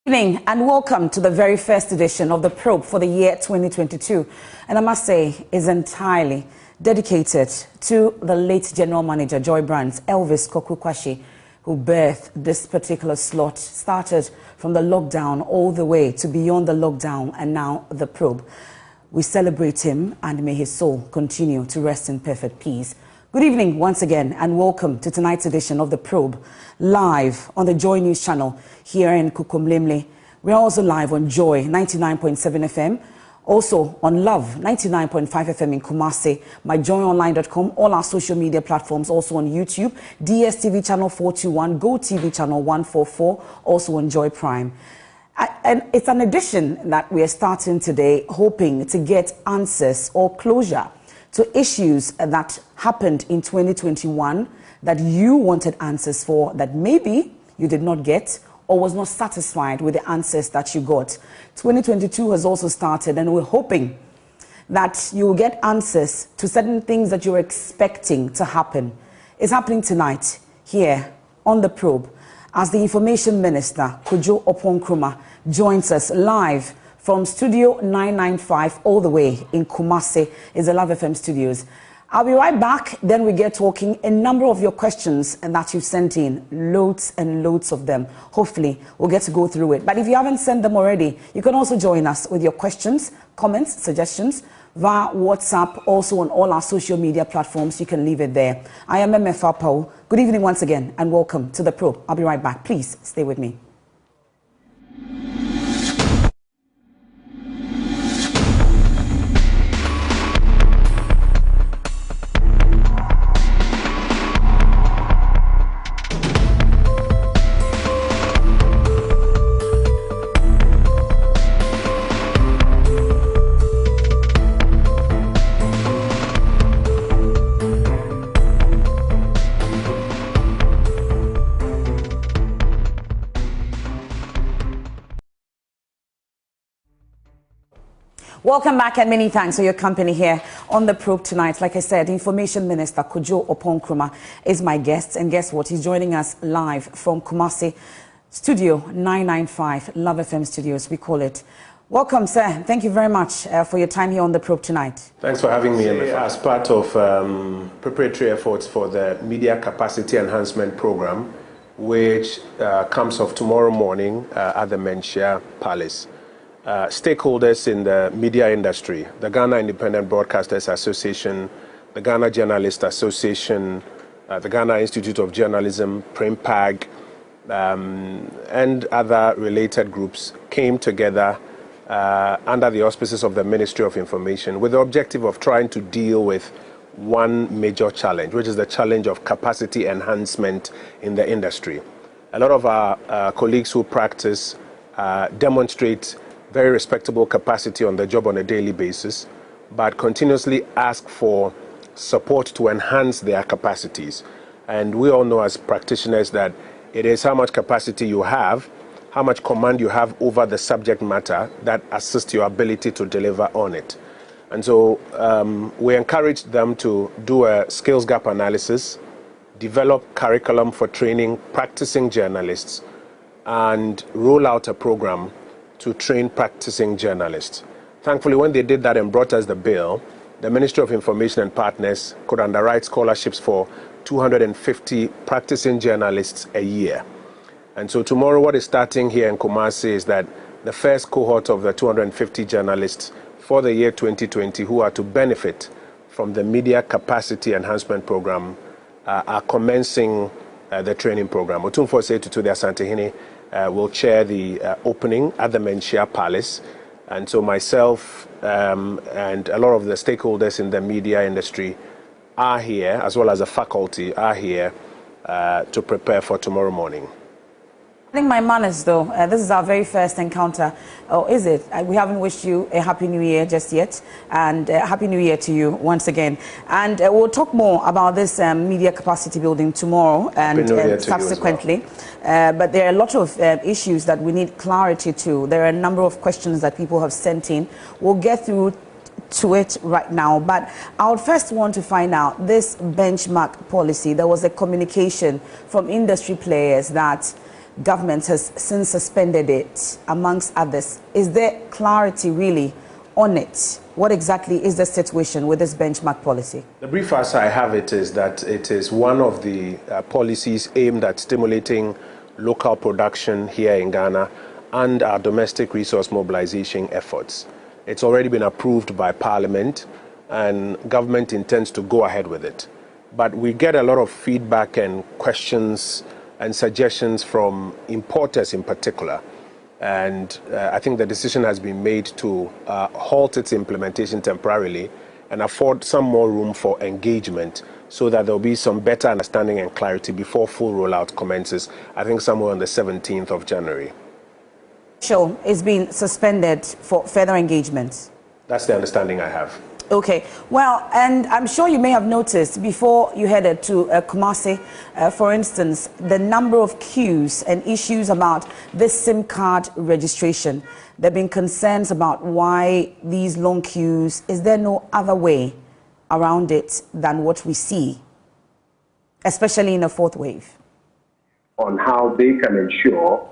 Good evening and welcome to the very first edition of The Probe for the year 2022. And I must say, is entirely dedicated to the late General Manager, Joy Brand's Elvis Koku-Kwashi, who birthed this particular slot, started from the lockdown all the way to beyond the lockdown and now The Probe. We celebrate him and may his soul continue to rest in perfect peace. Good evening once again and welcome to tonight's edition of The Probe, live on the Joy News channel here in Kukumlemle. We are also live on Joy 99.7 FM, also on Love 99.5 FM in Kumasi, myjoyonline.com, all our social media platforms, also on YouTube, DSTV channel 421, GoTV channel 144, also on Joy Prime. And it's an edition that we are starting today, hoping to get answers or closure to issues that happened in 2021 that you wanted answers for, that maybe you did not get or was not satisfied with the answers that you got. 2022 has also started and we're hoping that you will get answers to certain things that you're expecting to happen. It's happening tonight here on The Probe as the Information Minister, Kojo Oppong-Nkrumah, joins us live from Studio 995 all the way in Kumasi, is the Love FM studios. I'll be right back, then we get talking a number of your questions and that you've sent in, loads and loads of them. Hopefully, we'll get to go through it. But if you haven't sent them already, you can also join us with your questions, comments, suggestions via WhatsApp, also on all our social media platforms. You can leave it there. I am MFR Paul. Good evening once again and welcome to The Probe. I'll be right back. Please stay with me. Welcome back and many thanks for your company here on The Probe tonight. Like I said, Information Minister Kojo Oppong-Nkrumah is my guest. And guess what? He's joining us live from Kumasi, Studio 995, Love FM Studios, we call it. Welcome, sir. Thank you very much for your time here on The Probe tonight. Thanks for having me, MF. As part of preparatory efforts for the Media Capacity Enhancement Program, which comes off tomorrow morning at the Menchia Palace. Stakeholders in the media industry, the Ghana Independent Broadcasters Association, the Ghana Journalists Association, the Ghana Institute of Journalism, PRIMPAG, and other related groups came together under the auspices of the Ministry of Information with the objective of trying to deal with one major challenge, which is the challenge of capacity enhancement in the industry. A lot of our colleagues who practice demonstrate very respectable capacity on the job on a daily basis, but continuously ask for support to enhance their capacities. And we all know as practitioners that it is how much capacity you have, how much command you have over the subject matter that assists your ability to deliver on it. And so we encourage them to do a skills gap analysis, develop curriculum for training practicing journalists, and roll out a program to train practicing journalists. Thankfully, when they did that and brought us the bill, the Ministry of Information and Partners could underwrite scholarships for 250 practicing journalists a year. And so tomorrow, what is starting here in Kumasi is that the first cohort of the 250 journalists for the year 2020 who are to benefit from the Media Capacity Enhancement Program are commencing the training program. Otumfo Setutu de Asantehene will chair the opening at the Menchia Palace. And so myself and a lot of the stakeholders in the media industry are here, as well as the faculty are here to prepare for tomorrow morning. I think my manners, though, this is our very first encounter, or is it? We haven't wished you a Happy New Year just yet, and Happy New Year to you once again. And we'll talk more about this media capacity building tomorrow and subsequently. But there are a lot of issues that we need clarity to. There are a number of questions that people have sent in. We'll get through to it right now, but I would first want to find out this benchmark policy. There was a communication from industry players that government has since suspended it, amongst others. Is there clarity really on it? What exactly is the situation with this benchmark policy? The brief as I have it is that it is one of the policies aimed at stimulating local production here in Ghana and our domestic resource mobilization efforts. It's already been approved by Parliament, and government intends to go ahead with it. But we get a lot of feedback and questions and suggestions from importers in particular. And I think the decision has been made to halt its implementation temporarily and afford some more room for engagement so that there will be some better understanding and clarity before full rollout commences, I think somewhere on the 17th of January. Sure, it's been suspended for further engagement. That's the understanding I have. Okay, well, and I'm sure you may have noticed before you headed to Kumasi, for instance, the number of queues and issues about this SIM card registration. There have been concerns about why these long queues. Is there no other way around it than what we see, especially in the fourth wave? On how they can ensure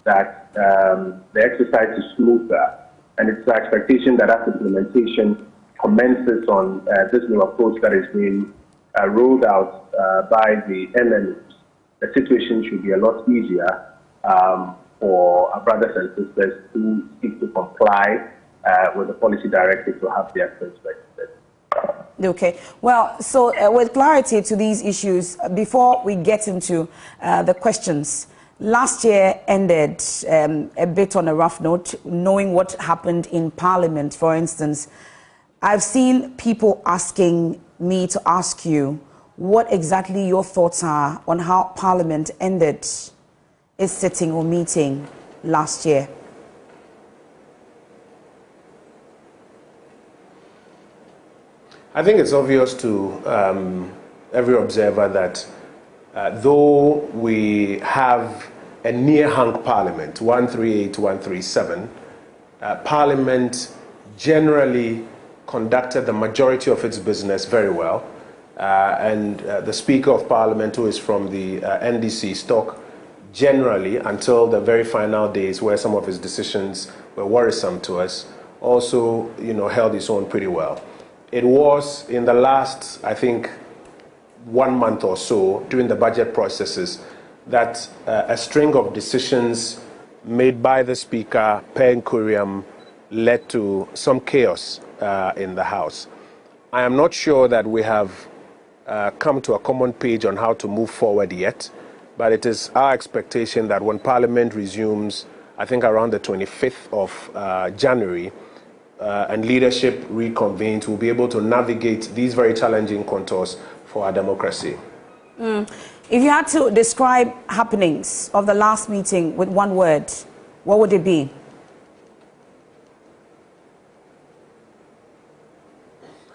that the exercise is smoother, and it's the expectation that as implementation commences on this new approach that is being rolled out by the MNOs, the situation should be a lot easier for our brothers and sisters who seek to comply with the policy directive to have their first registered. Okay. Well, so with clarity to these issues, before we get into the questions, last year ended a bit on a rough note, knowing what happened in Parliament, for instance. I've seen people asking me to ask you what exactly your thoughts are on how Parliament ended its sitting or meeting last year. I think it's obvious to every observer that though we have a near-hung Parliament, 138 to 137, Parliament generally conducted the majority of its business very well. And the Speaker of Parliament, who is from the NDC stock, generally, until the very final days where some of his decisions were worrisome to us, also, held his own pretty well. It was in the last, I think, 1 month or so during the budget processes that a string of decisions made by the Speaker per curiam led to some chaos in the House. I am not sure that we have come to a common page on how to move forward yet, but it is our expectation that when Parliament resumes, I think around the 25th of January, and leadership reconvenes, we'll be able to navigate these very challenging contours for our democracy. If you had to describe happenings of the last meeting with one word, what would it be?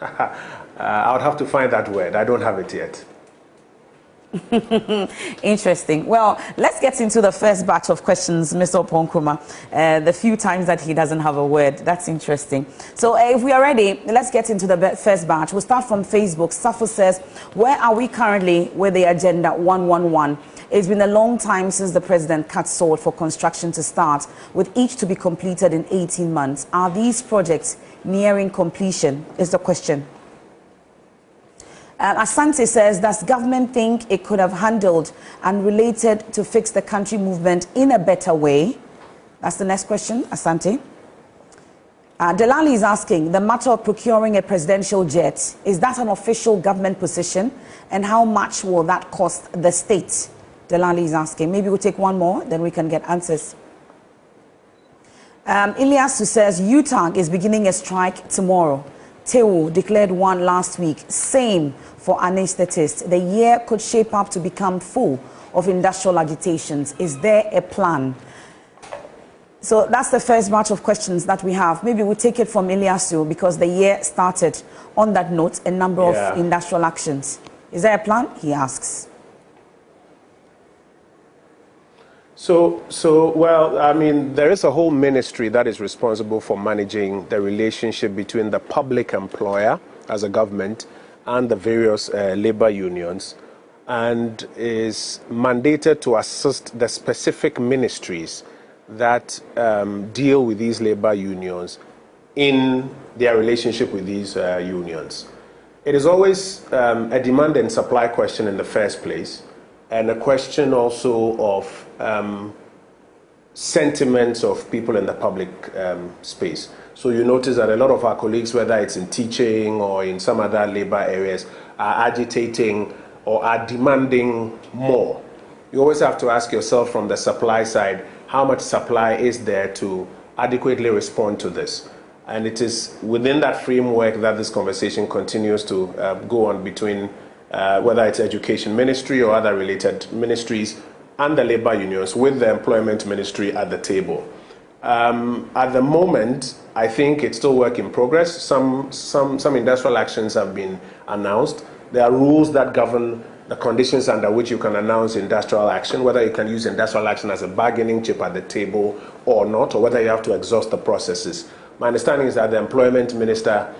I would have to find that word. I don't have it yet. Interesting. Well, let's get into the first batch of questions, Mr. Oponkuma. The few times that he doesn't have a word. That's interesting. So if we are ready, let's get into the first batch. We'll start from Facebook. Safo says, where are we currently with the Agenda 111? It's been a long time since the president cut salt for construction to start, with each to be completed in 18 months. Are these projects nearing completion, is the question. Asante says, does government think it could have handled and related to fix the country movement in a better way? That's the next question, Asante. Delali is asking, the matter of procuring a presidential jet, is that an official government position? And how much will that cost the state? Delali is asking. Maybe we'll take one more, then we can get answers. Ilyas, who says, UTAG is beginning a strike tomorrow. Tewu declared one last week. Same for anesthetists. The year could shape up to become full of industrial agitations. Is there a plan? So that's the first batch of questions that we have. Maybe we'll take it from Ilyasu because the year started on that note, a number of industrial actions. Is there a plan? He asks. Well, I mean, there is a whole ministry that is responsible for managing the relationship between the public employer as a government and the various labor unions. and is mandated to assist the specific ministries that deal with these labor unions in their relationship with these unions. It is always a demand and supply question in the first place, and a question also of sentiments of people in the public space. So you notice that a lot of our colleagues, whether it's in teaching or in some other labor areas, are agitating or are demanding more. You always have to ask yourself from the supply side, how much supply is there to adequately respond to this? And it is within that framework that this conversation continues to go on between whether it's education ministry or other related ministries and the labor unions, with the employment ministry at the table. At the moment, I think it's still work in progress. Some industrial actions have been announced. There are rules that govern the conditions under which you can announce industrial action, whether you can use industrial action as a bargaining chip at the table or not, or whether you have to exhaust the processes. My understanding is that the employment minister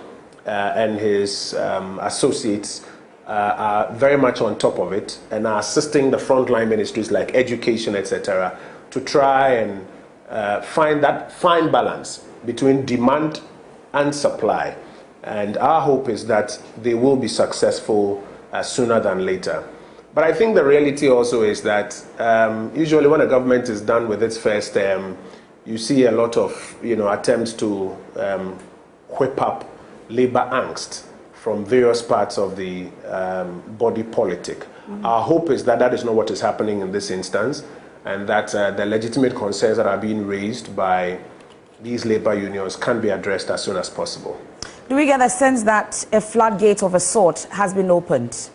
and his associates are very much on top of it and are assisting the frontline ministries like education, etc., to try and find that fine balance between demand and supply. And our hope is that they will be successful sooner than later. But I think the reality also is that usually when a government is done with its first term, you see a lot of attempts to whip up labor angst from various parts of the body politic. Our hope is that that is not what is happening in this instance, and that the legitimate concerns that are being raised by these labor unions can be addressed as soon as possible. Do we get a sense that a floodgate of a sort has been opened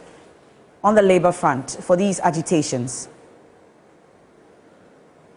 on the labor front for these agitations?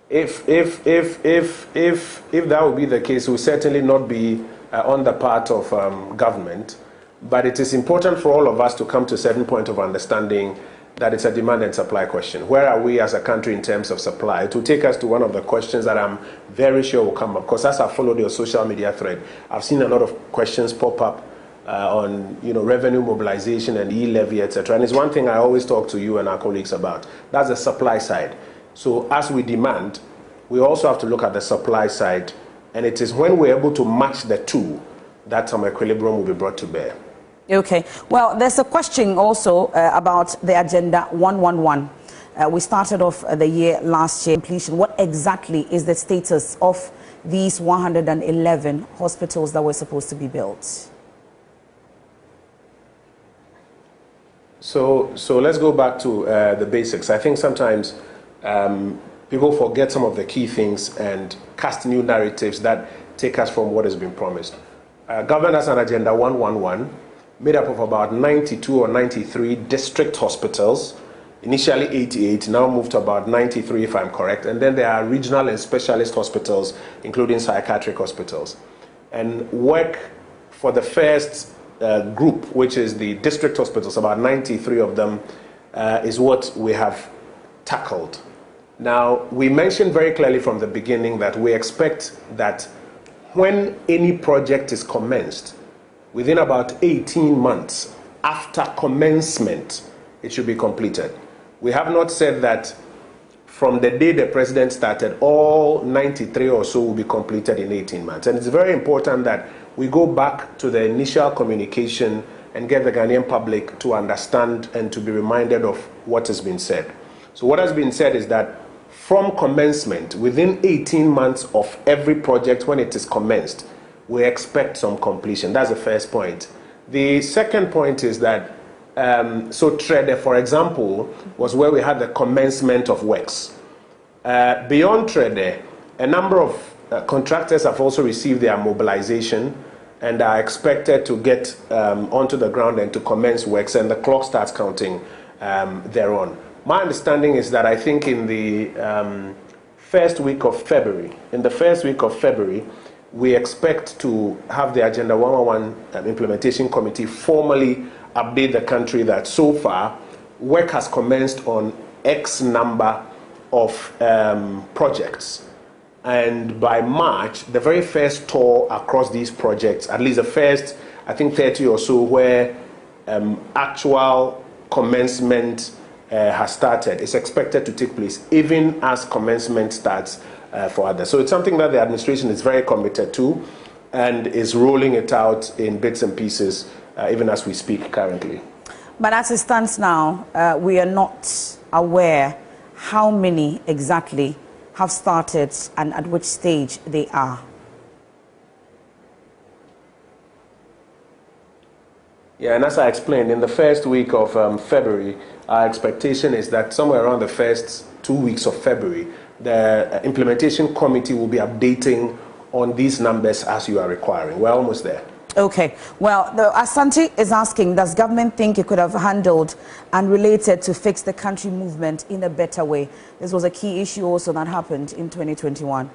If that would be the case, it will certainly not be on the part of government. But it is important for all of us to come to a certain point of understanding that it's a demand and supply question. Where are we as a country in terms of supply? It will take us to one of the questions that I'm very sure will come up. Because as I followed your social media thread, I've seen a lot of questions pop up on revenue mobilization and E-levy, etc. And it's one thing I always talk to you and our colleagues about. That's the supply side. So as we demand, we also have to look at the supply side. And it is when we're able to match the two that some equilibrium will be brought to bear. Okay. Well, there's a question also about the Agenda 111. We started off the year last year. Completion. What exactly is the status of these 111 hospitals that were supposed to be built? So let's go back to the basics. I think sometimes people forget some of the key things and cast new narratives that take us from what has been promised. Government has an Agenda 111 made up of about 92 or 93 district hospitals, initially 88, now moved to about 93 if I'm correct, and then there are regional and specialist hospitals, including psychiatric hospitals. And work for the first group, which is the district hospitals, about 93 of them, is what we have tackled. Now, we mentioned very clearly from the beginning that we expect that when any project is commenced, within about 18 months after commencement, it should be completed. We have not said that from the day the president started, all 93 or so will be completed in 18 months. And it's very important that we go back to the initial communication and get the Ghanaian public to understand and to be reminded of what has been said. So what has been said is that from commencement, within 18 months of every project when it is commenced, we expect some completion. That's the first point. The second point is that, so Trede, for example, was where we had the commencement of works. Beyond Trede, a number of contractors have also received their mobilization and are expected to get onto the ground and to commence works, and the clock starts counting thereon. My understanding is that I think in the first week of February, we expect to have the Agenda 111 Implementation Committee formally update the country that so far work has commenced on X number of projects. And by March, the very first tour across these projects, at least the first, I think 30 or so, where actual commencement has started is expected to take place even as commencement starts for others. So it's something that the administration is very committed to and is rolling it out in bits and pieces even as we speak currently. But as it stands now, we are not aware how many exactly have started and at which stage they are. Yeah, and as I explained, in the first week of February, our expectation is that somewhere around the first 2 weeks of February, the implementation committee will be updating on these numbers as you are requiring. We're almost there. Okay. Well, Asante is asking, does government think it could have handled and related to fix the country movement in a better way? This was a key issue also that happened in 2021.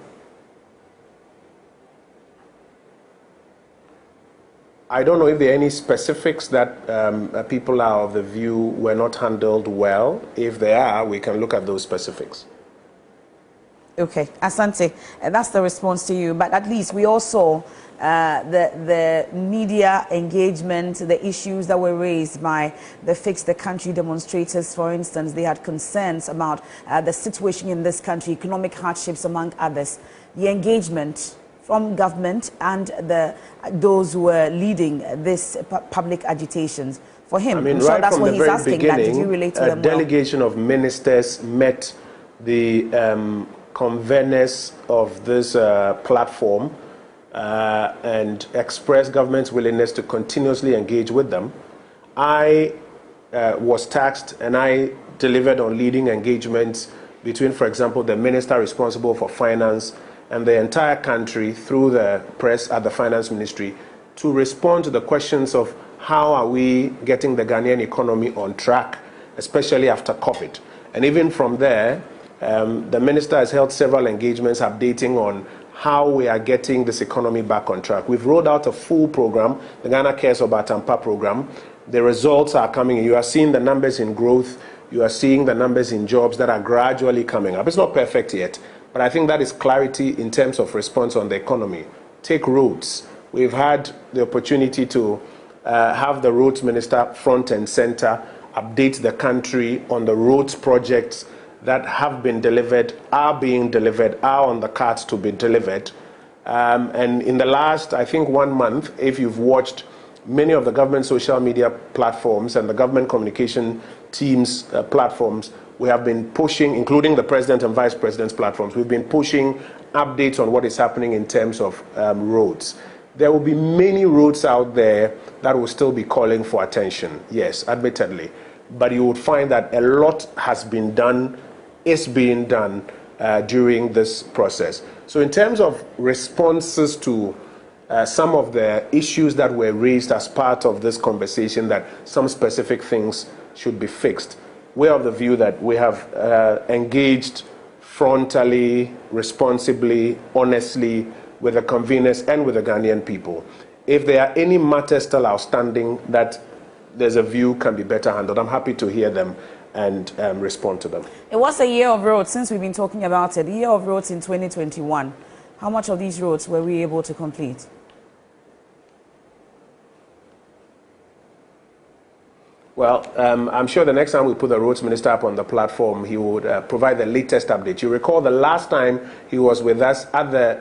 I don't know if there are any specifics that people are of the view were not handled well. If there are, we can look at those specifics. Okay, Asante, that's the response to you. But at least we also the media engagement, the issues that were raised by the Fix the Country demonstrators, for instance. They had concerns about the situation in this country, economic hardships, among others. The engagement from government and those who were leading this public agitations. For him, I mean, I'm sure right that's from what the he's very asking. That did you relate to a them well? delegation of ministers met the conveners of this platform and expressed government's willingness to continuously engage with them. I was tasked and I delivered on leading engagements between, for example, the minister responsible for finance and the entire country through the press at the finance ministry to respond to the questions of how are we getting the Ghanaian economy on track, especially after COVID. And even from there, the minister has held several engagements updating on how we are getting this economy back on track. We've rolled out a full program, the Ghana Cares Obatampa program. The results are coming in. You are seeing the numbers in growth. You are seeing the numbers in jobs that are gradually coming up. It's not perfect yet, but I think that is clarity in terms of response on the economy. Take roads. We've had the opportunity to have the roads minister front and center update the country on the roads projects that have been delivered, are being delivered, are on the cards to be delivered. And in the last, I think, 1 month, if you've watched many of the government social media platforms and the government communication teams' platforms, we have been pushing, including the president and vice president's platforms, we've been pushing updates on what is happening in terms of roads. There will be many roads out there that will still be calling for attention, yes, admittedly. But you would find that a lot has been done, is being done during this process. So in terms of responses to some of the issues that were raised as part of this conversation, that some specific things should be fixed, we're of the view that we have engaged frontally, responsibly, honestly with the conveners and with the Ghanaian people. If there are any matters still outstanding that there's a view can be better handled, I'm happy to hear them and respond to them. It was a year of roads, since we've been talking about it, a year of roads in 2021. How much of these roads were we able to complete? Well, I'm sure the next time we put the roads minister up on the platform, he would provide the latest update. You recall the last time he was with us at the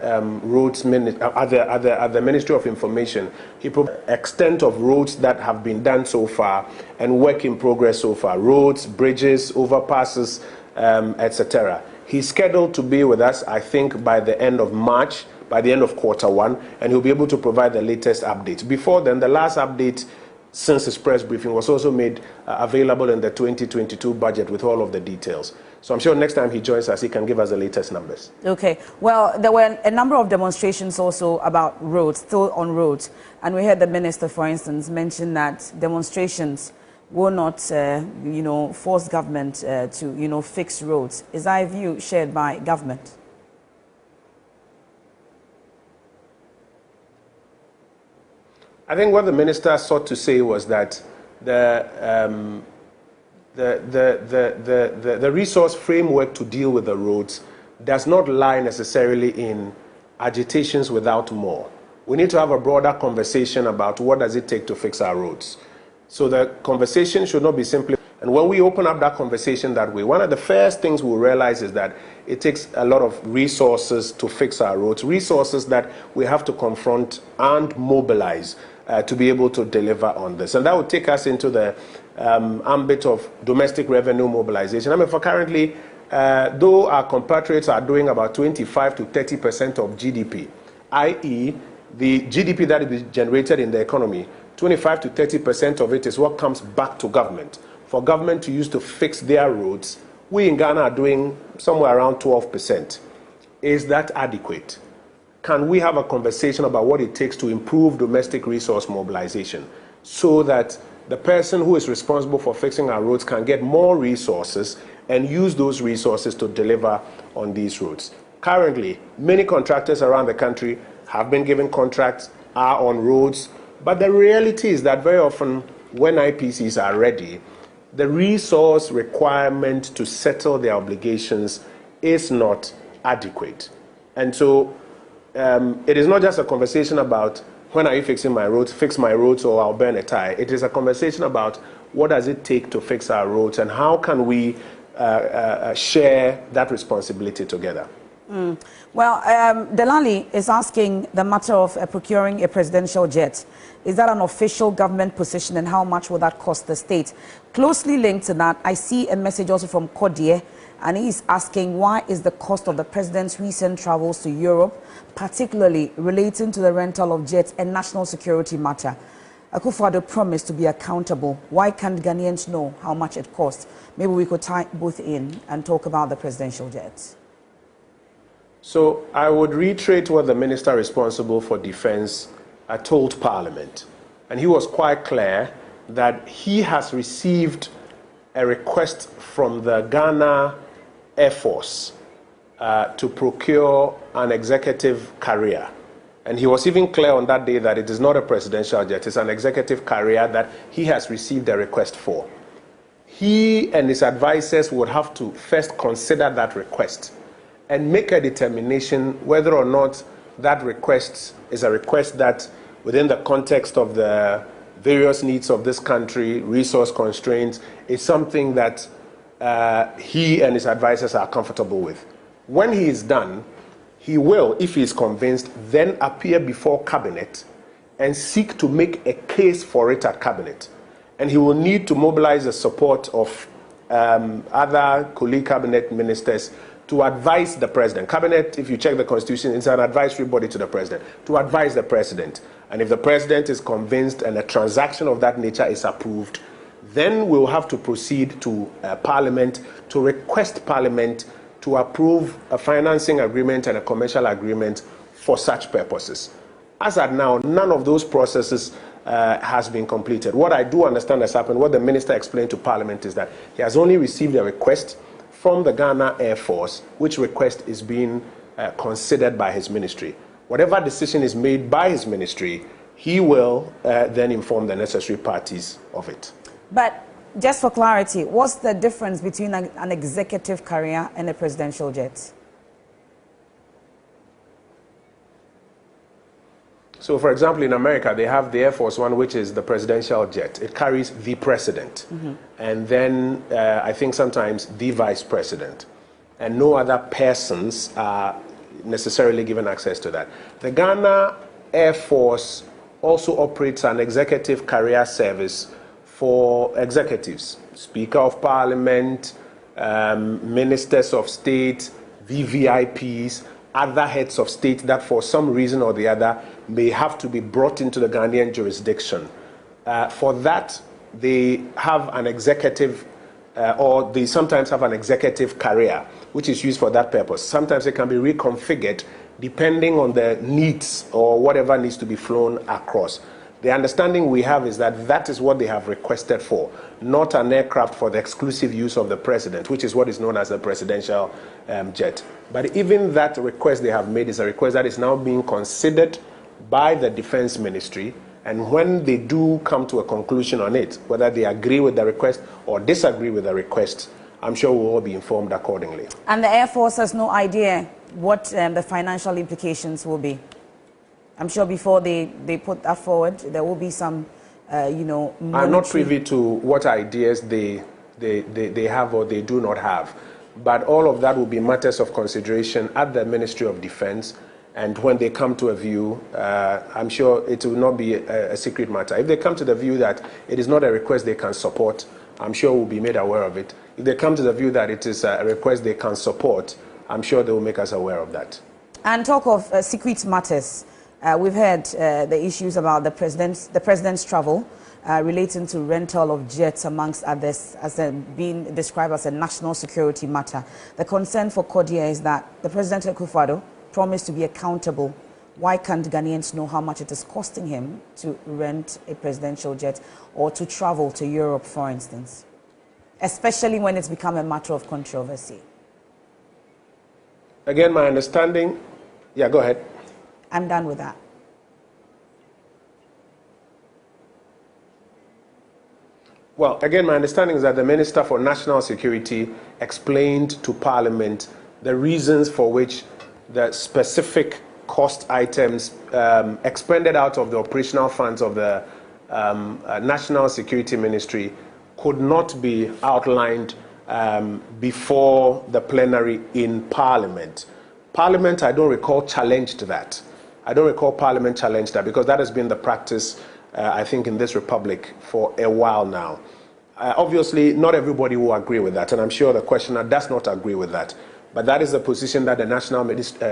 at the Ministry of Information, he provided the extent of roads that have been done so far and work in progress so far, roads, bridges, overpasses, etc. He's scheduled to be with us, I think, by the end of March, by the end of Q1, and he'll be able to provide the latest updates. Before then, the last update since his press briefing was also made available in the 2022 budget with all of the details. So I'm sure next time he joins us, he can give us the latest numbers. Okay. Well, there were a number of demonstrations also about roads, still on roads. And we heard the minister, for instance, mention that demonstrations will not, force government to, fix roads. Is that a view shared by government? I think what the minister sought to say was that the resource framework to deal with the roads does not lie necessarily in agitations without more. We need to have a broader conversation about what does it take to fix our roads. So the conversation should not be simply And when we open up that conversation that way, one of the first things we'll realize is that it takes a lot of resources to fix our roads, resources that we have to confront and mobilize to be able to deliver on this. And that would take us into the ambit of domestic revenue mobilization. I mean, for currently, though our compatriots are doing about 25 to 30% of GDP, i.e., the GDP that is generated in the economy, 25 to 30% of it is what comes back to government. For government to use to fix their roads, we in Ghana are doing somewhere around 12%. Is that adequate? Can we have a conversation about what it takes to improve domestic resource mobilization so that the person who is responsible for fixing our roads can get more resources and use those resources to deliver on these roads? Currently, many contractors around the country have been given contracts, are on roads, but the reality is that very often when IPCs are ready, the resource requirement to settle their obligations is not adequate. And so it is not just a conversation about when are you fixing my roads, fix my roads or I'll burn a tie. It is a conversation about what does it take to fix our roads and how can we share that responsibility together. Well, Delali is asking the matter of procuring a presidential jet. Is that an official government position and how much will that cost the state? Closely linked to that, I see a message also from Kodie, and he is asking why is the cost of the president's recent travels to Europe, particularly relating to the rental of jets and national security matter. Akufo-Addo promised to be accountable. Why can't Ghanaians know how much it costs? Maybe we could tie both in and talk about the presidential jets. So I would reiterate what the minister responsible for defense told Parliament. And he was quite clear that he has received a request from the Ghana Air Force to procure an executive carrier. And he was even clear on that day that it is not a presidential jet, it's an executive carrier that he has received a request for. He and his advisors would have to first consider that request and make a determination whether or not that request is a request that, within the context of the various needs of this country, resource constraints, is something that he and his advisors are comfortable with. When he is done, he will, if he is convinced, then appear before Cabinet and seek to make a case for it at Cabinet. And he will need to mobilize the support of other colleague Cabinet ministers to advise the president. Cabinet, if you check the Constitution, is an advisory body to the president, to advise the president. And if the president is convinced and a transaction of that nature is approved, then we'll have to proceed to Parliament to request Parliament to approve a financing agreement and a commercial agreement for such purposes. As at now, none of those processes has been completed. What I do understand has happened, what the minister explained to Parliament is that he has only received a request from the Ghana Air Force, which request is being considered by his ministry. Whatever decision is made by his ministry, he will then inform the necessary parties of it. But just for clarity, what's the difference between an executive carrier and a presidential jet? So, for example, in America, they have the Air Force One, which is the presidential jet. It carries the president. And then I think sometimes the vice president. And no other persons are necessarily given access to that. The Ghana Air Force also operates an executive carrier service for executives, Speaker of Parliament, ministers of state, VVIPs, other heads of state that for some reason or the other may have to be brought into the Ghanaian jurisdiction. For that, they have an executive, or they sometimes have an executive carrier, which is used for that purpose. Sometimes it can be reconfigured depending on the needs or whatever needs to be flown across. The understanding we have is that that is what they have requested for, not an aircraft for the exclusive use of the president, which is what is known as the presidential jet. But even that request they have made is a request that is now being considered by the Defense Ministry, and when they do come to a conclusion on it, whether they agree with the request or disagree with the request, I'm sure we'll all be informed accordingly. And the Air Force has no idea what the financial implications will be. I'm sure before they put that forward, there will be some, monetary. I'm not privy to what ideas they they have or they do not have. But all of that will be matters of consideration at the Ministry of Defense. And when they come to a view, I'm sure it will not be a secret matter. If they come to the view that it is not a request they can support, I'm sure we'll be made aware of it. If they come to the view that it is a request they can support, I'm sure they will make us aware of that. And talk of secret matters. We've heard the issues about the president's travel relating to rental of jets, amongst others, as being described as a national security matter. The concern for Kodia is that the President Akufo-Addo promised to be accountable. Why can't Ghanaians know how much it is costing him to rent a presidential jet or to travel to Europe, for instance, especially when it's become a matter of controversy? Again, my understanding... Yeah, go ahead. I'm done with that. Well, again, my understanding is that the Minister for National Security explained to Parliament the reasons for which the specific cost items expended out of the operational funds of the National Security Ministry could not be outlined before the plenary in Parliament. Parliament, I don't recall, challenged that. I don't recall Parliament challenged that because that has been the practice, I think, in this republic for a while now. Obviously, not everybody will agree with that, and I'm sure the questioner does not agree with that. But that is the position that the National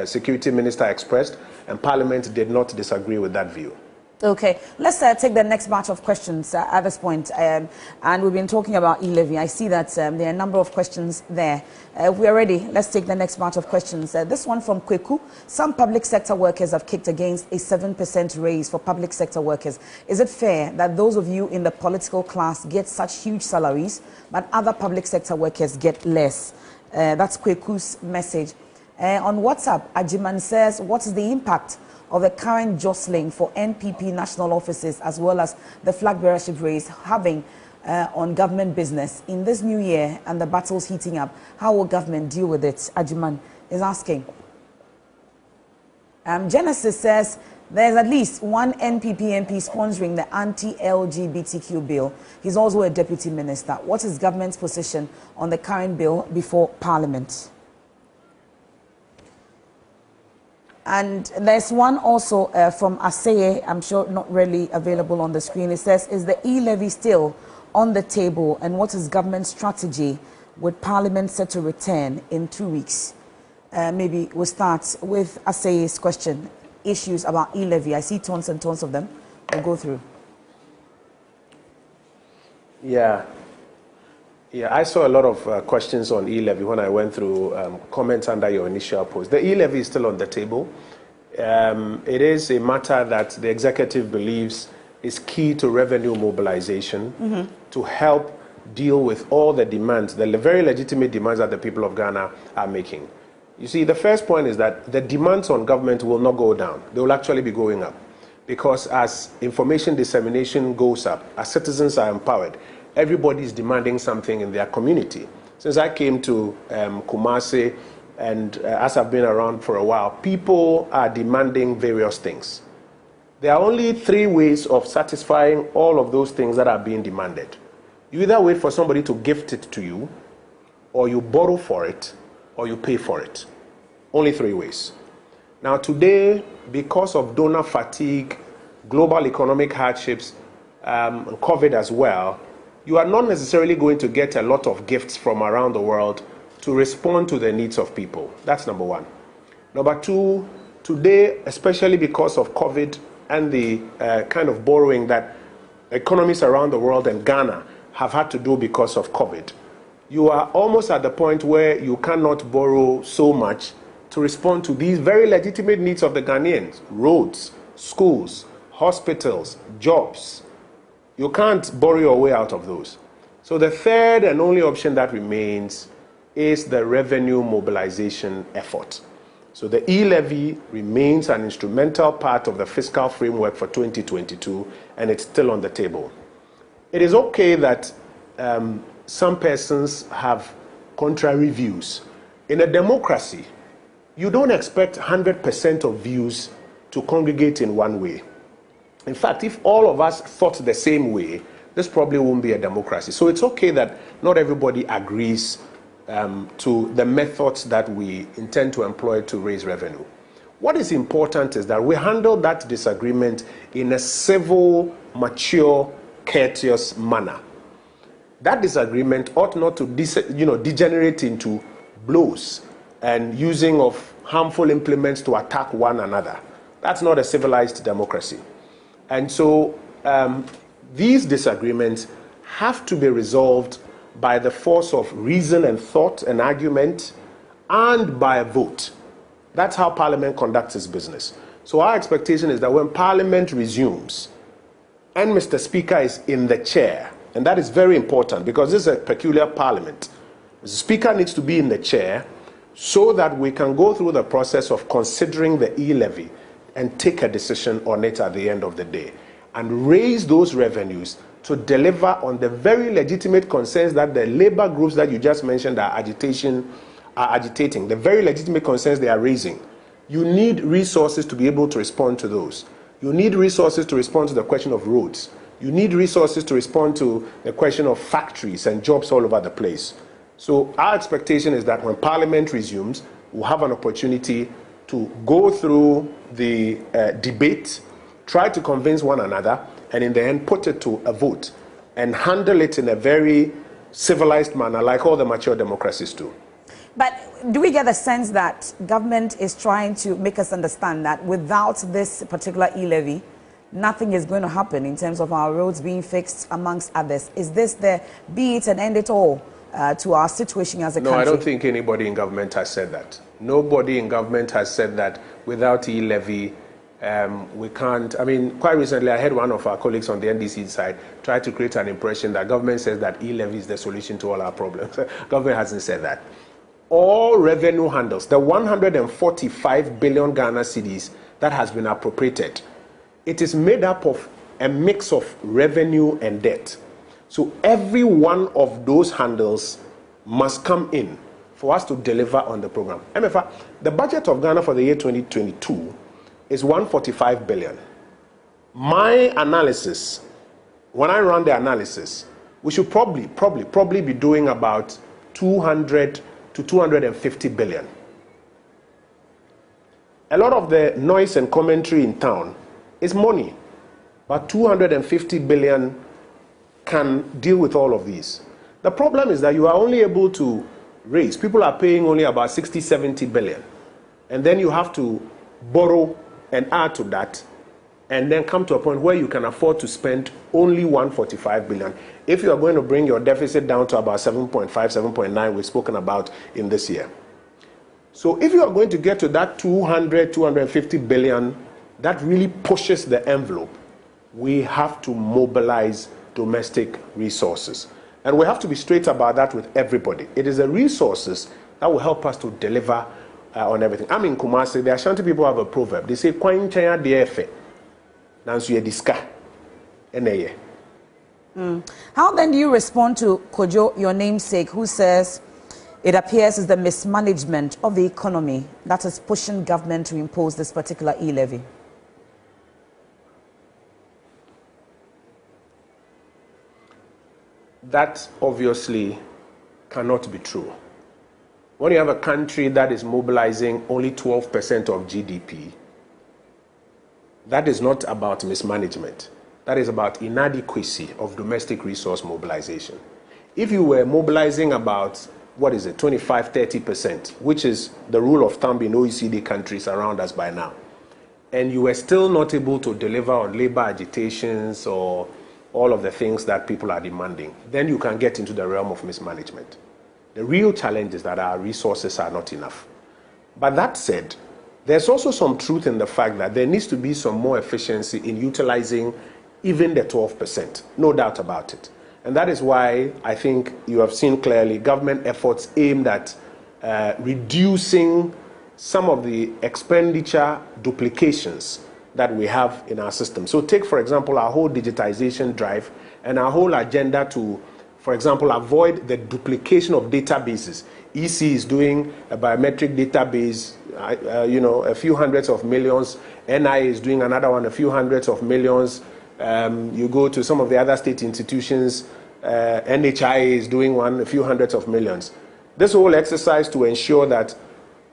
Security Minister expressed, and Parliament did not disagree with that view. Okay, let's take the next batch of questions at this point. And we've been talking about E-levy. I see that there are a number of questions there. If we are ready, let's take the next batch of questions. This one from Kweku. Some public sector workers have kicked against a 7% raise for public sector workers. Is it fair that those of you in the political class get such huge salaries, but other public sector workers get less? That's Kweku's message. On WhatsApp, Ajiman says, what is the impact of the current jostling for NPP national offices as well as the flag bearership race having on government business in this new year and the battles heating up? How will government deal with it? Ajiman is asking. Genesis says there's at least one NPP MP sponsoring the anti-LGBTQ bill. He's also a deputy minister. What is government's position on the current bill before Parliament? And there's one also from Aseye, I'm sure not really available on the screen. It says, is the E-levy still on the table? And what is government's strategy with Parliament set to return in 2 weeks? Maybe we'll start with Aseye's question. Issues about E-levy. I see tons and tons of them. We'll go through. Yeah, I saw a lot of questions on E-levy when I went through comments under your initial post. The E-levy is still on the table. It is a matter that the executive believes is key to revenue mobilization to help deal with all the demands, the very legitimate demands that the people of Ghana are making. You see, the first point is that the demands on government will not go down. They will actually be going up. Because as information dissemination goes up, as citizens are empowered, everybody is demanding something in their community. Since I came to Kumasi, and as I've been around for a while, people are demanding various things. There are only 3 ways of satisfying all of those things that are being demanded. You either wait for somebody to gift it to you, or you borrow for it, or you pay for it. Only 3 ways. Now today, because of donor fatigue, global economic hardships, and COVID as well, you are not necessarily going to get a lot of gifts from around the world to respond to the needs of people. That's number 1. Number 2, today, especially because of COVID and the kind of borrowing that economies around the world and Ghana have had to do because of COVID, you are almost at the point where you cannot borrow so much to respond to these very legitimate needs of the Ghanaians: roads, schools, hospitals, jobs. You can't borrow your way out of those. So the third and only option that remains is the revenue mobilization effort. So the E-levy remains an instrumental part of the fiscal framework for 2022, and it's still on the table. It is okay that some persons have contrary views. In a democracy, you don't expect 100% of views to congregate in one way. In fact, if all of us thought the same way, this probably won't be a democracy. So it's okay that not everybody agrees to the methods that we intend to employ to raise revenue. What is important is that we handle that disagreement in a civil, mature, courteous manner. That disagreement ought not to degenerate into blows and using of harmful implements to attack one another. That's not a civilized democracy. And so these disagreements have to be resolved by the force of reason and thought and argument and by a vote. That's how Parliament conducts its business. So our expectation is that when Parliament resumes and Mr. Speaker is in the chair, and that is very important because this is a peculiar Parliament. The Speaker needs to be in the chair so that we can go through the process of considering the E-levy and take a decision on it at the end of the day and raise those revenues to deliver on the very legitimate concerns that the labor groups that you just mentioned are agitating, the very legitimate concerns they are raising. You need resources to be able to respond to those. You need resources to respond to the question of roads. You need resources to respond to the question of factories and jobs all over the place. So our expectation is that when Parliament resumes, we'll have an opportunity to go through the debate, try to convince one another, and in the end put it to a vote and handle it in a very civilized manner like all the mature democracies do. But do we get the sense that government is trying to make us understand that without this particular E-levy, nothing is going to happen in terms of our roads being fixed, amongst others? Is this the be it and end it all to our situation as a country? No, I don't think anybody in government has said that. Nobody in government has said that without E-levy, we can't. I mean, quite recently, I heard one of our colleagues on the NDC side try to create an impression that government says that E-levy is the solution to all our problems. Government hasn't said that. All revenue handles, the 145 billion Ghana cedis that has been appropriated, it is made up of a mix of revenue and debt. So every one of those handles must come in for us to deliver on the program. MFA, the budget of Ghana for the year 2022 is 145 billion. My analysis, when I run the analysis, we should probably be doing about 200 to 250 billion. A lot of the noise and commentary in town is money, but 250 billion can deal with all of these. The problem is that you are only able to raise, people are paying only about 60, 70 billion. And then you have to borrow and add to that, and then come to a point where you can afford to spend only 145 billion. If you are going to bring your deficit down to about 7.5, 7.9, we've spoken about in this year. So if you are going to get to that 200, 250 billion, that really pushes the envelope. We have to mobilize domestic resources. And we have to be straight about that with everybody. It is the resources that will help us to deliver on everything. I'm in Kumasi, the Ashanti people have a proverb. They say, "Kwan chaya de efe, nansu ye diska, eneye." How then do you respond to Kojo, your namesake, who says it appears as the mismanagement of the economy that is pushing government to impose this particular E-levy? That obviously cannot be true. When you have a country that is mobilizing only 12% of GDP, that is not about mismanagement. That is about inadequacy of domestic resource mobilization. If you were mobilizing about, 25, 30%, which is the rule of thumb in OECD countries around us by now, and you were still not able to deliver on labor agitations or all of the things that people are demanding, then you can get into the realm of mismanagement. The real challenge is that our resources are not enough. But that said, there's also some truth in the fact that there needs to be some more efficiency in utilizing even the 12%, no doubt about it. And that is why I think you have seen clearly government efforts aimed at reducing some of the expenditure duplications that we have in our system. So take, for example, our whole digitization drive and our whole agenda to, for example, avoid the duplication of databases. EC is doing a biometric database, a few hundreds of millions. NI is doing another one, a few hundreds of millions. You go to some of the other state institutions, NHI is doing one, a few hundreds of millions. This whole exercise to ensure that,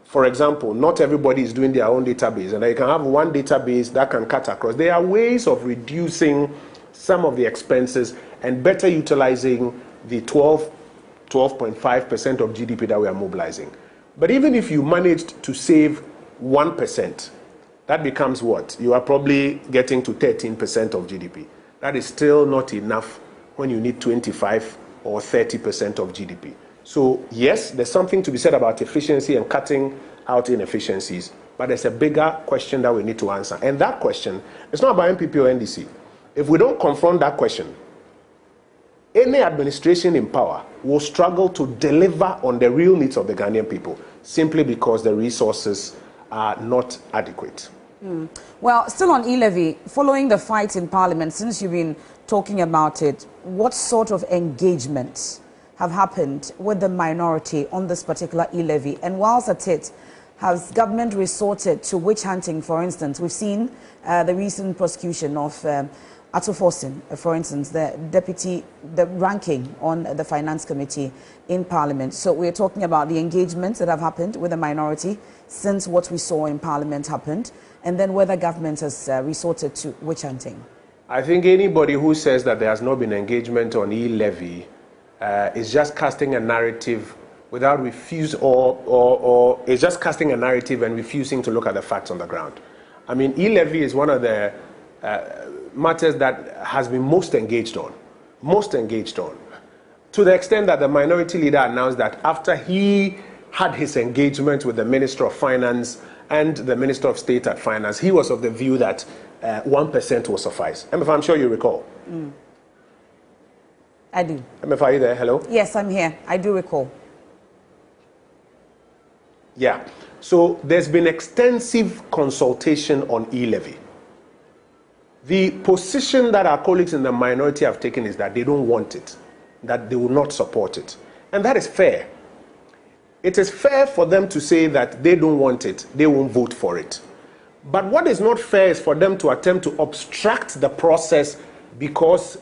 for example, not everybody is doing their own database, and that you can have one database that can cut across. There are ways of reducing some of the expenses and better utilizing the 12.5% of GDP that we are mobilizing. But even if you managed to save 1%, that becomes what? You are probably getting to 13% of GDP. That is still not enough when you need 25 or 30% of GDP. So yes, there's something to be said about efficiency and cutting out inefficiencies, but there's a bigger question that we need to answer. And that question is not about MPP or NDC. If we don't confront that question, any administration in power will struggle to deliver on the real needs of the Ghanaian people simply because the resources are not adequate. Well, still on E-levy, following the fight in Parliament, since you've been talking about it, what sort of engagements have happened with the minority on this particular E-levy? And whilst at it, has government resorted to witch hunting, for instance? We've seen the recent prosecution of Ato Forson, for instance, the ranking on the Finance Committee in Parliament. So we're talking about the engagements that have happened with the minority since what we saw in Parliament happened, and then whether government has resorted to witch hunting. I think anybody who says that there has not been engagement on E-levy is just casting a narrative without or is just casting a narrative and refusing to look at the facts on the ground. I mean, E-levy is one of the matters that has been most engaged on, to the extent that the minority leader announced that after he had his engagement with the Minister of Finance and the Minister of State at Finance, he was of the view that 1% will suffice. MF, I'm sure you recall. I do. MF, are you there? Hello? Yes, I'm here. I do recall. Yeah. So there's been extensive consultation on E-levy. The position that our colleagues in the minority have taken is that they don't want it, that they will not support it. And that is fair. It is fair for them to say that they don't want it, they won't vote for it. But what is not fair is for them to attempt to obstruct the process because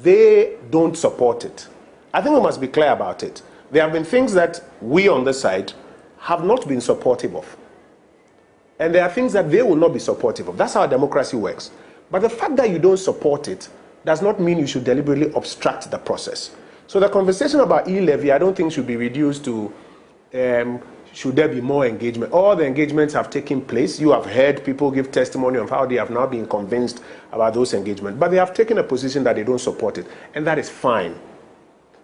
they don't support it. I think we must be clear about it. There have been things that we on this side have not been supportive of. And there are things that they will not be supportive of. That's how democracy works. But the fact that you don't support it does not mean you should deliberately obstruct the process. So the conversation about E-levy, I don't think should be reduced to should there be more engagement. All the engagements have taken place. You have heard people give testimony of how they have now been convinced about those engagements. But they have taken a position that they don't support it. And that is fine.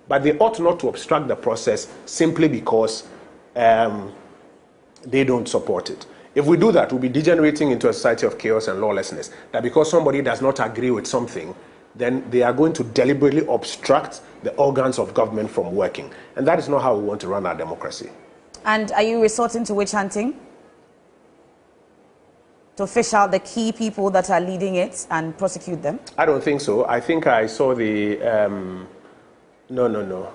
But they ought not to obstruct the process simply because they don't support it. If we do that, we'll be degenerating into a society of chaos and lawlessness. That because somebody does not agree with something, then they are going to deliberately obstruct the organs of government from working. And that is not how we want to run our democracy. And are you resorting to witch hunting? To fish out the key people that are leading it and prosecute them? I don't think so. I think I saw the... No.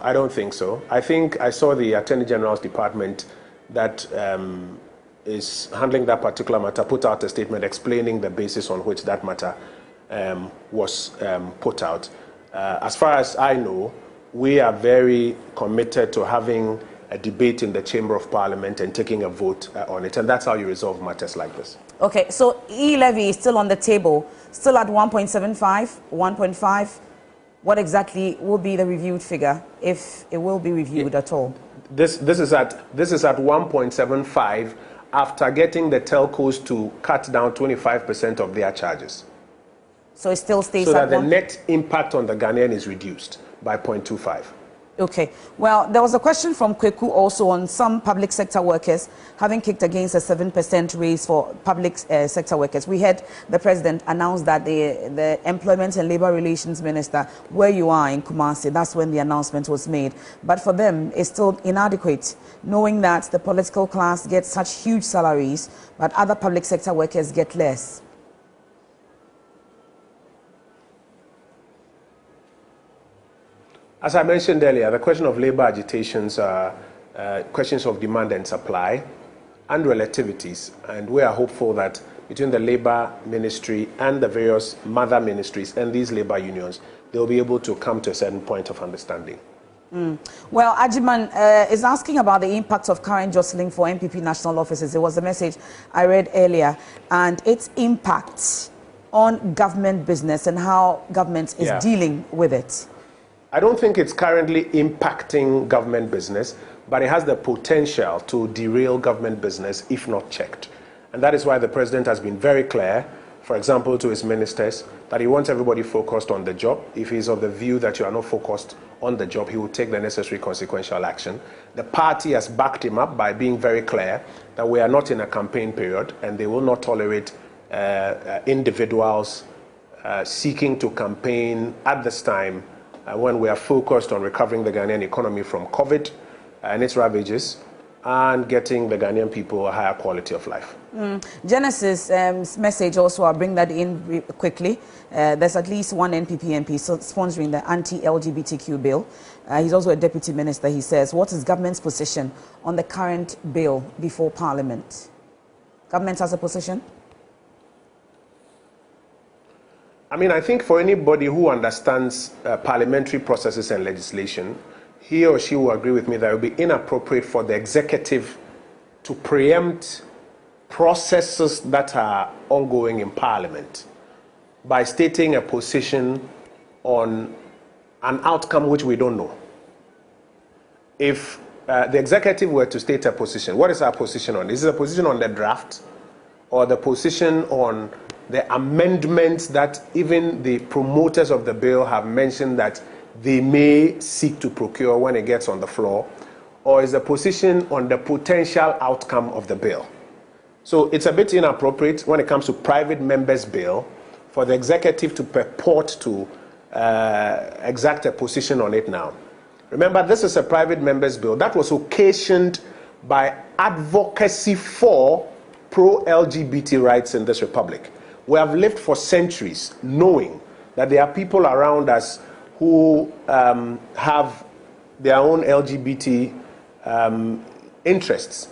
I don't think so. I think I saw the Attorney General's department that is handling that particular matter put out a statement explaining the basis on which that matter was put out. As far as I know, we are very committed to having a debate in the Chamber of Parliament and taking a vote on it. And that's how you resolve matters like this. Okay, so E-levy is still on the table, still at 1.75, 1.5. What exactly will be the reviewed figure, if it will be reviewed at all? This is at 1.75 after getting the telcos to cut down 25% of their charges. So it still stays so at that the net impact on the Ghanaian is reduced by 0.25. Okay. Well, there was a question from Kweku also on some public sector workers having kicked against a 7% raise for public sector workers. We heard the president announce that the Employment and Labour Relations Minister, where you are in Kumasi, that's when the announcement was made. But for them, it's still inadequate, knowing that the political class gets such huge salaries, but other public sector workers get less. As I mentioned earlier, the question of labor agitations are questions of demand and supply. and relativities, and we are hopeful that between the Labour Ministry and the various mother ministries and these labour unions, they'll be able to come to a certain point of understanding. Well, Ajiman is asking about the impact of current jostling for MPP national offices. It was the message I read earlier, and its impact on government business and how government is dealing with it. I don't think it's currently impacting government business, but it has the potential to derail government business if not checked. And that is why the president has been very clear, for example, to his ministers, that he wants everybody focused on the job. If he's of the view that you are not focused on the job, he will take the necessary consequential action. The party has backed him up by being very clear that we are not in a campaign period and they will not tolerate individuals seeking to campaign at this time when we are focused on recovering the Ghanaian economy from COVID and its ravages and getting the Ghanaian people a higher quality of life. Genesis' message also, I'll bring that in quickly. There's at least one NPP MP sponsoring the anti-LGBTQ bill. He's also a deputy minister. He says, what is government's position on the current bill before Parliament? Government has a position? I mean, I think for anybody who understands parliamentary processes and legislation, he or she will agree with me that it would be inappropriate for the executive to preempt processes that are ongoing in Parliament by stating a position on an outcome which we don't know. If the executive were to state a position, what is our position on? Is it a position on the draft or the position on the amendments that even the promoters of the bill have mentioned that they may seek to procure when it gets on the floor, or is the position on the potential outcome of the bill? So it's a bit inappropriate when it comes to private members' bill for the executive to purport to exact a position on it now. Remember, this is a private members' bill that was occasioned by advocacy for pro-LGBT rights in this republic. We have lived for centuries knowing that there are people around us who have their own LGBT interests.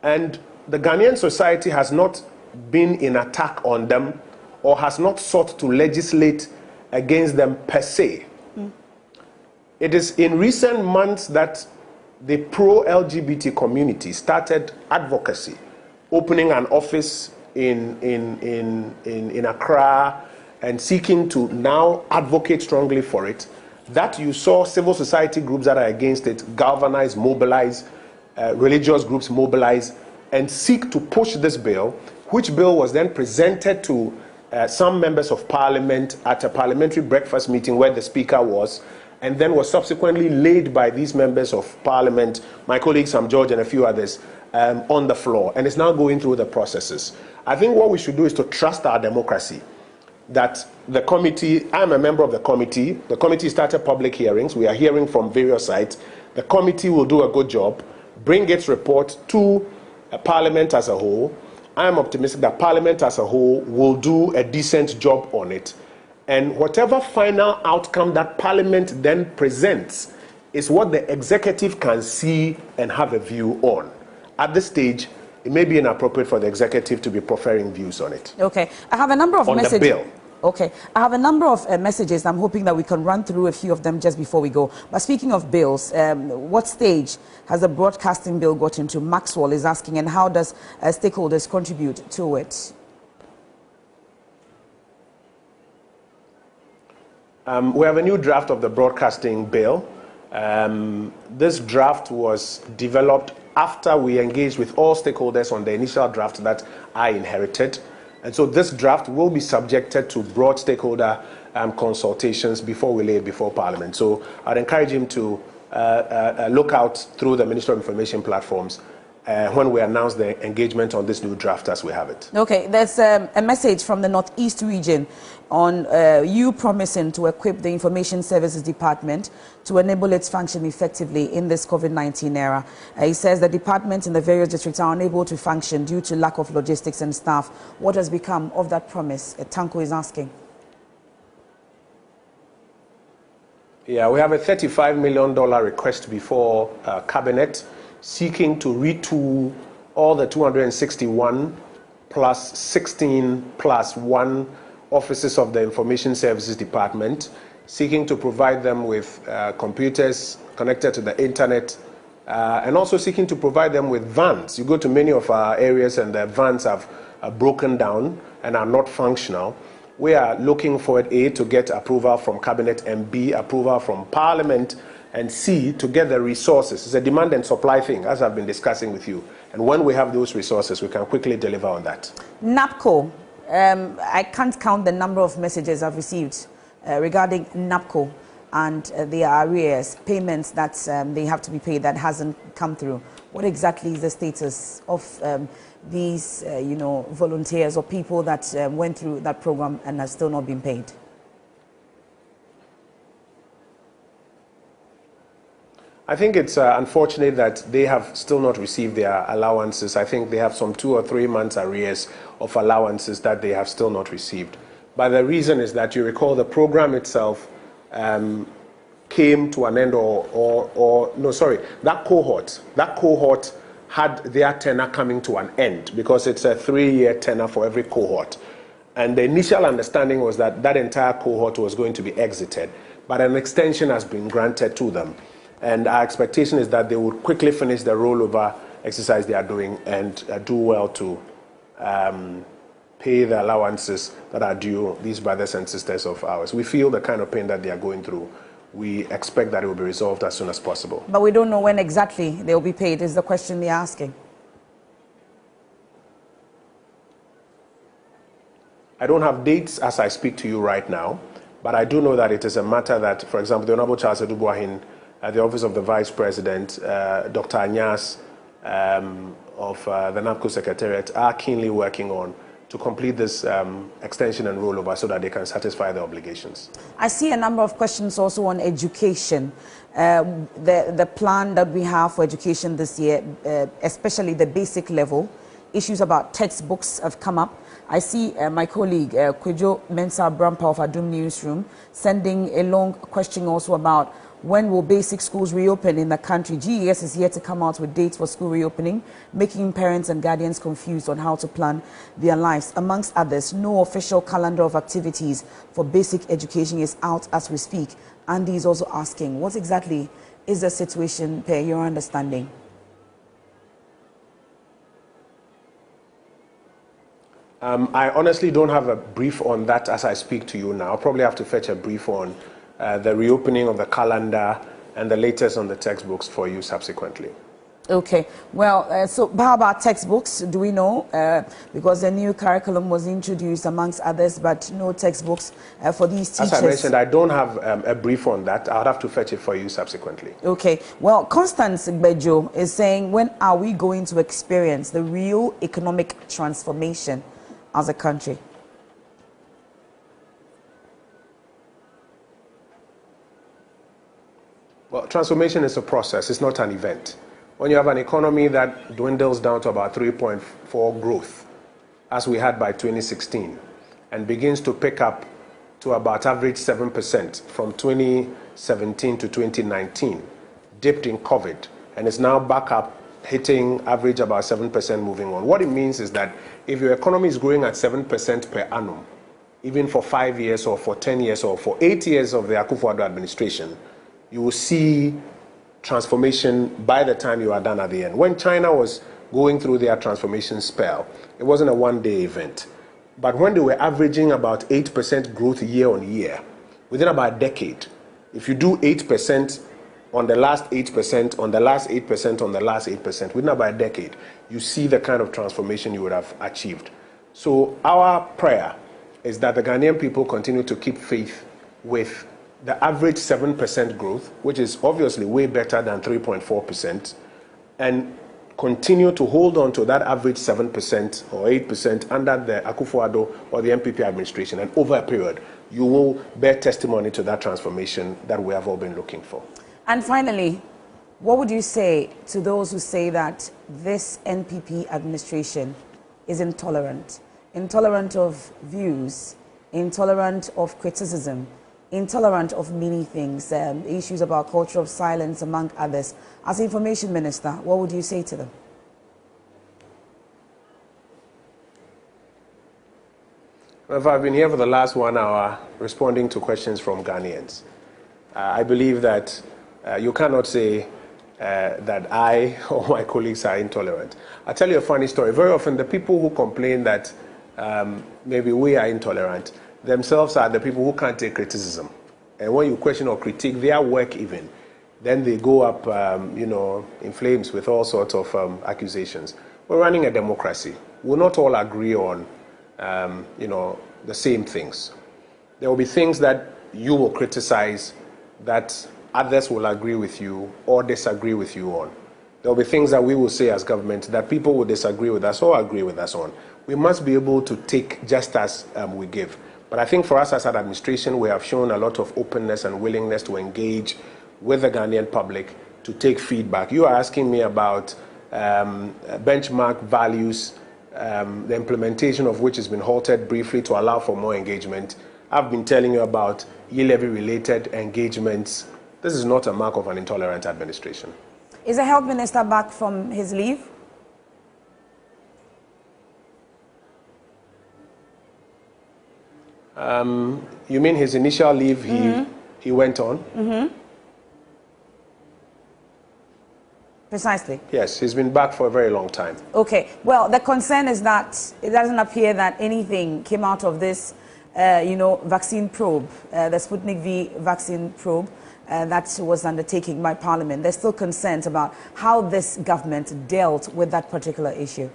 And the Ghanaian society has not been in attack on them or has not sought to legislate against them per se. It is in recent months that the pro-LGBT community started advocacy, opening an office in Accra and seeking to now advocate strongly for it, that you saw civil society groups that are against it galvanize, mobilize, religious groups mobilize, and seek to push this bill, which bill was then presented to some members of parliament at a parliamentary breakfast meeting where the speaker was, and then was subsequently laid by these members of parliament, my colleague Sam George and a few others, on the floor, and is now going through the processes. I think what we should do is to trust our democracy, that the committee, I'm a member of the committee started public hearings, we are hearing from various sides, the committee will do a good job, bring its report to Parliament as a whole. I'm optimistic that Parliament as a whole will do a decent job on it, and whatever final outcome that Parliament then presents is what the executive can see and have a view on. At this stage, it may be inappropriate for the executive to be proffering views on it. Okay, I have a number of messages. On the bill. Okay, I have a number of messages. I'm hoping that we can run through a few of them just before we go. But speaking of bills, what stage has the broadcasting bill got into? Maxwell is asking, and how does stakeholders contribute to it? We have a new draft of the broadcasting bill. This draft was developed after we engaged with all stakeholders on the initial draft that I inherited. And so this draft will be subjected to broad stakeholder consultations before we lay it before Parliament. So I'd encourage him to look out through the Ministry of Information platforms when we announce the engagement on this new draft as we have it. Okay, there's a message from the Northeast region on you promising to equip the Information Services Department to enable its function effectively in this COVID-19 era. He says the department in the various districts are unable to function due to lack of logistics and staff. What has become of that promise? Tanko is asking. Yeah, we have a $35 million request before Cabinet seeking to retool all the 261 plus 16 plus 1 offices of the Information Services Department, seeking to provide them with computers connected to the internet, and also seeking to provide them with vans. You go to many of our areas and the vans have broken down and are not functional. We are looking for it, A, to get approval from Cabinet, and B, approval from Parliament, and C, to get the resources. It's a demand and supply thing, as I've been discussing with you. And when we have those resources, we can quickly deliver on that. NAPCO, I can't count the number of messages I've received regarding NAPCO and their arrears, payments that they have to be paid that hasn't come through. What exactly is the status of these, volunteers or people that went through that program and have still not been paid? I think it's unfortunate that they have still not received their allowances. I think they have some 2 or 3 months arrears of allowances that they have still not received. But the reason is that you recall the program itself came to an end, that cohort had their tenure coming to an end because it's a 3-year tenure for every cohort. And the initial understanding was that that entire cohort was going to be exited, but an extension has been granted to them. And our expectation is that they would quickly finish the rollover exercise they are doing and do well to pay the allowances that are due these brothers and sisters of ours. We feel the kind of pain that they are going through. We expect that it will be resolved as soon as possible. But we don't know when exactly they will be paid, is the question they're asking. I don't have dates as I speak to you right now, but I do know that it is a matter that, for example, the Honorable Charles Edubuahin, at the Office of the Vice President, Dr. Anyas of the NAPCO Secretariat are keenly working on to complete this extension and rollover so that they can satisfy the obligations. I see a number of questions also on education. The plan that we have for education this year, especially the basic level, issues about textbooks have come up. I see my colleague, Kwejo Mensah Brampa of Adum Newsroom, sending a long question also about when will basic schools reopen in the country. GES is here to come out with dates for school reopening, making parents and guardians confused on how to plan their lives. Amongst others, no official calendar of activities for basic education is out as we speak. Andy is also asking, what exactly is the situation per your understanding? I honestly don't have a brief on that as I speak to you now. I'll probably have to fetch a brief on the reopening of the calendar and the latest on the textbooks for you subsequently. Okay. Well, so how about textbooks? Do we know? Because the new curriculum was introduced amongst others, but no textbooks for these teachers. As I mentioned, I don't have a brief on that. I'll have to fetch it for you subsequently. Okay. Well, Constance Bejo is saying, when are we going to experience the real economic transformation as a country? Well, transformation is a process. It's not an event. When you have an economy that dwindles down to about 3.4 growth, as we had by 2016, and begins to pick up to about average 7% from 2017 to 2019, dipped in COVID, and is now back up, hitting average about 7% moving on. What it means is that if your economy is growing at 7% per annum, even for 5 years or for 10 years or for 8 years of the Akufo-Addo administration, you will see transformation by the time you are done at the end. When China was going through their transformation spell, it wasn't a one-day event. But when they were averaging about 8% growth year on year, within about a decade, if you do 8% on the last 8%, on the last 8%, on the last 8%, within about a decade, you see the kind of transformation you would have achieved. So our prayer is that the Ghanaian people continue to keep faith with the average 7% growth, which is obviously way better than 3.4%, and continue to hold on to that average 7% or 8% under the Akufo-Addo or the MPP administration. And over a period, you will bear testimony to that transformation that we have all been looking for. And finally, what would you say to those who say that this NPP administration is intolerant? Intolerant of views, intolerant of criticism, intolerant of many things, issues about culture of silence, among others. As Information Minister, what would you say to them? I've been here for the last 1 hour responding to questions from Ghanaians. I believe that you cannot say that I or my colleagues are intolerant. I'll tell you a funny story. Very often, the people who complain that maybe we are intolerant themselves are the people who can't take criticism. And when you question or critique their work even, then they go up, in flames with all sorts of accusations. We're running a democracy. We'll not all agree on, the same things. There will be things that you will criticize that others will agree with you or disagree with you on. There will be things that we will say as government that people will disagree with us or agree with us on. We must be able to take just as we give. But I think for us as an administration, we have shown a lot of openness and willingness to engage with the Ghanaian public to take feedback. You are asking me about benchmark values, the implementation of which has been halted briefly to allow for more engagement. I've been telling you about E-levy related engagements. This is not a mark of an intolerant administration. Is the health minister back from his leave? You mean his initial leave he went on? Mm-hmm. Precisely. Yes, he's been back for a very long time. Okay. Well, the concern is that it doesn't appear that anything came out of this, vaccine probe, the Sputnik V vaccine probe that was undertaken by Parliament. There's still concerns about how this government dealt with that particular issue.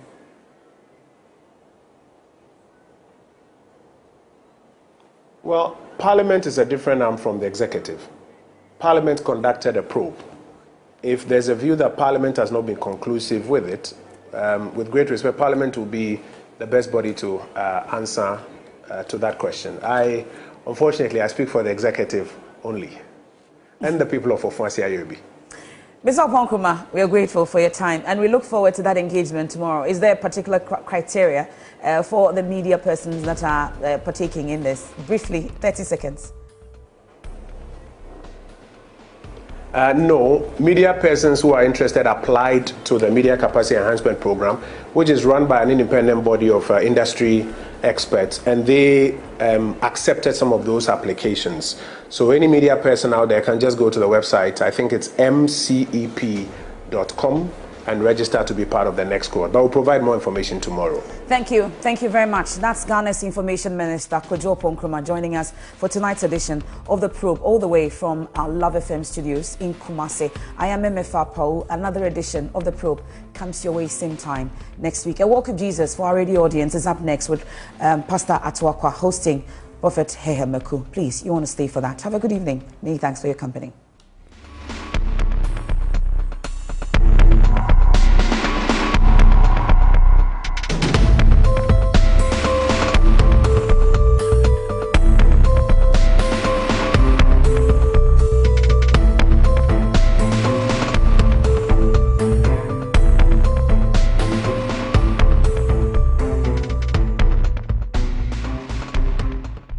Well, Parliament is a different arm from the executive. Parliament conducted a probe. If there's a view that Parliament has not been conclusive with it, with great respect, Parliament will be the best body to answer to that question. Unfortunately, I speak for the executive only, and the people of Ofuasi Ayobi. Mr. Oponkruma, we are grateful for your time, and we look forward to that engagement tomorrow. Is there a particular criteria for the media persons that are partaking in this? Briefly, 30 seconds. No, media persons who are interested applied to the Media Capacity Enhancement Program, which is run by an independent body of industry experts, and they accepted some of those applications. So any media person out there can just go to the website, I think it's mcep.com, and register to be part of the next cohort. But we'll provide more information tomorrow. Thank you. Thank you very much. That's Ghana's Information Minister, Kojo Oponkruma, joining us for tonight's edition of The Probe, all the way from our Love FM studios in Kumasi. I am Emefa Paul. Another edition of The Probe comes your way same time next week. A Walk of Jesus for our radio audience is up next with Pastor Atuakwa hosting Prophet Hehe Meku. Please, you want to stay for that. Have a good evening. Many thanks for your company.